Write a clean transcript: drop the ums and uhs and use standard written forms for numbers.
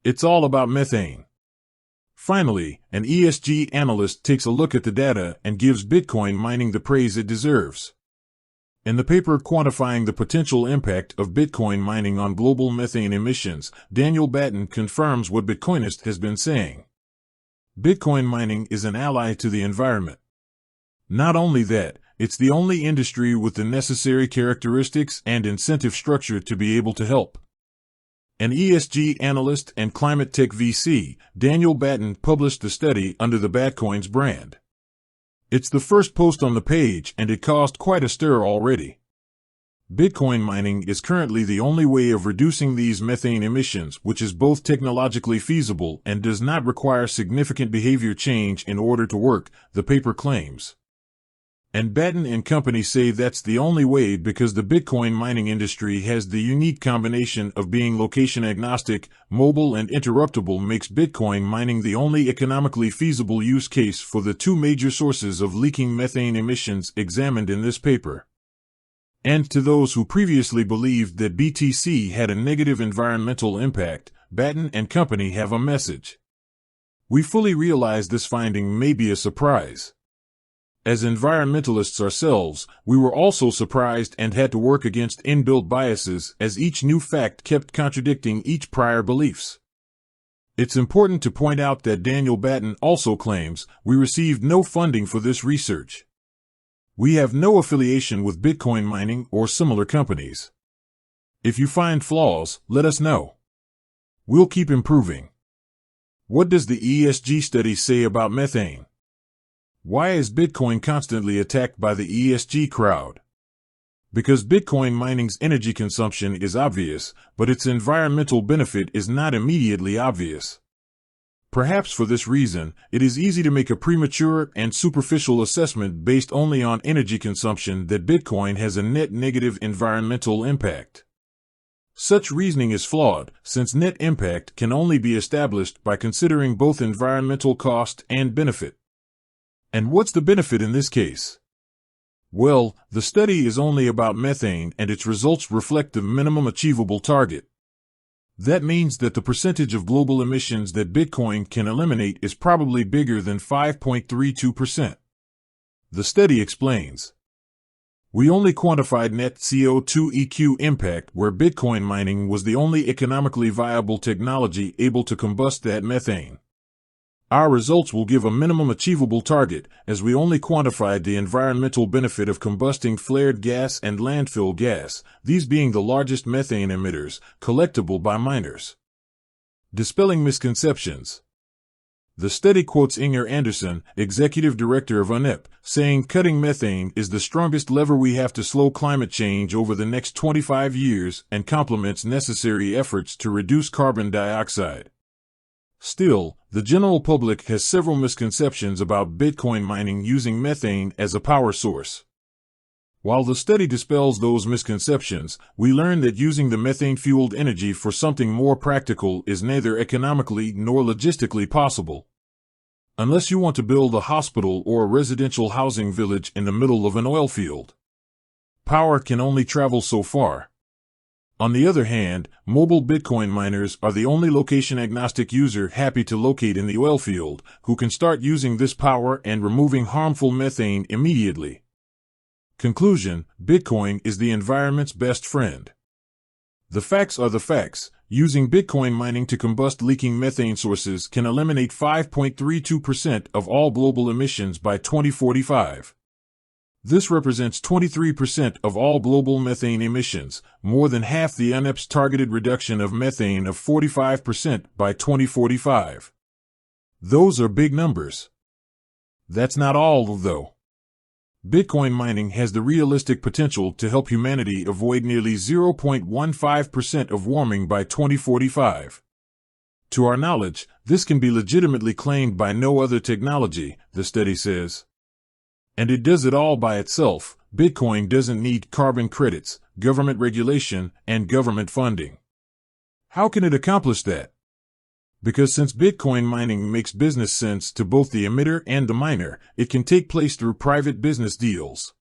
It's all about methane. Finally, an ESG analyst takes a look at the data and gives Bitcoin mining the praise it deserves. In the paper quantifying the potential impact of Bitcoin mining on global methane emissions, Daniel Batten confirms what Bitcoinist has been saying. Bitcoin mining is an ally to the environment. Not only that, it's the only industry with the necessary characteristics and incentive structure to be able to help. An ESG analyst and climate tech VC, Daniel Batten published the study under the Batcoins brand. It's the first post on the page, and it caused quite a stir already. Bitcoin mining is currently the only way of reducing these methane emissions, which is both technologically feasible and does not require significant behavior change in order to work, the paper claims. And Batten and company say that's the only way because the Bitcoin mining industry has the unique combination of being location agnostic, mobile and interruptible makes Bitcoin mining the only economically feasible use case for the two major sources of leaking methane emissions examined in this paper. And to those who previously believed that BTC had a negative environmental impact, Batten and company have a message. We fully realize this finding may be a surprise. As environmentalists ourselves, we were also surprised and had to work against inbuilt biases as each new fact kept contradicting each prior beliefs. It's important to point out that Daniel Batten also claims we received no funding for this research. We have no affiliation with Bitcoin mining or similar companies. If you find flaws, let us know. We'll keep improving. What does the ESG study say about methane? Why is Bitcoin constantly attacked by the ESG crowd? Because Bitcoin mining's energy consumption is obvious, but its environmental benefit is not immediately obvious. Perhaps for this reason, it is easy to make a premature and superficial assessment based only on energy consumption that Bitcoin has a net negative environmental impact. Such reasoning is flawed, since net impact can only be established by considering both environmental cost and benefit. And what's the benefit in this case? Well, the study is only about methane and its results reflect the minimum achievable target. That means that the percentage of global emissions that Bitcoin can eliminate is probably bigger than 5.32%. The study explains. We only quantified net CO2 EQ impact where Bitcoin mining was the only economically viable technology able to combust that methane. Our results will give a minimum achievable target, as we only quantified the environmental benefit of combusting flared gas and landfill gas, these being the largest methane emitters, collectible by miners. Dispelling misconceptions. The study quotes Inger Anderson, executive director of UNEP, saying cutting methane is the strongest lever we have to slow climate change over the next 25 years and complements necessary efforts to reduce carbon dioxide. Still, the general public has several misconceptions about Bitcoin mining using methane as a power source. While the study dispels those misconceptions, we learn that using the methane-fueled energy for something more practical is neither economically nor logistically possible. Unless you want to build a hospital or a residential housing village in the middle of an oil field. Power can only travel so far. On the other hand, mobile Bitcoin miners are the only location-agnostic user happy to locate in the oil field, who can start using this power and removing harmful methane immediately. Conclusion: Bitcoin is the environment's best friend. The facts are the facts. Using Bitcoin mining to combust leaking methane sources can eliminate 5.32% of all global emissions by 2045. This represents 23% of all global methane emissions, more than half the UNEP's targeted reduction of methane of 45% by 2045. Those are big numbers. That's not all, though. Bitcoin mining has the realistic potential to help humanity avoid nearly 0.15% of warming by 2045. To our knowledge, this can be legitimately claimed by no other technology, the study says. And it does it all by itself. Bitcoin doesn't need carbon credits, government regulation, and government funding. How can it accomplish that? Because since Bitcoin mining makes business sense to both the emitter and the miner, it can take place through private business deals.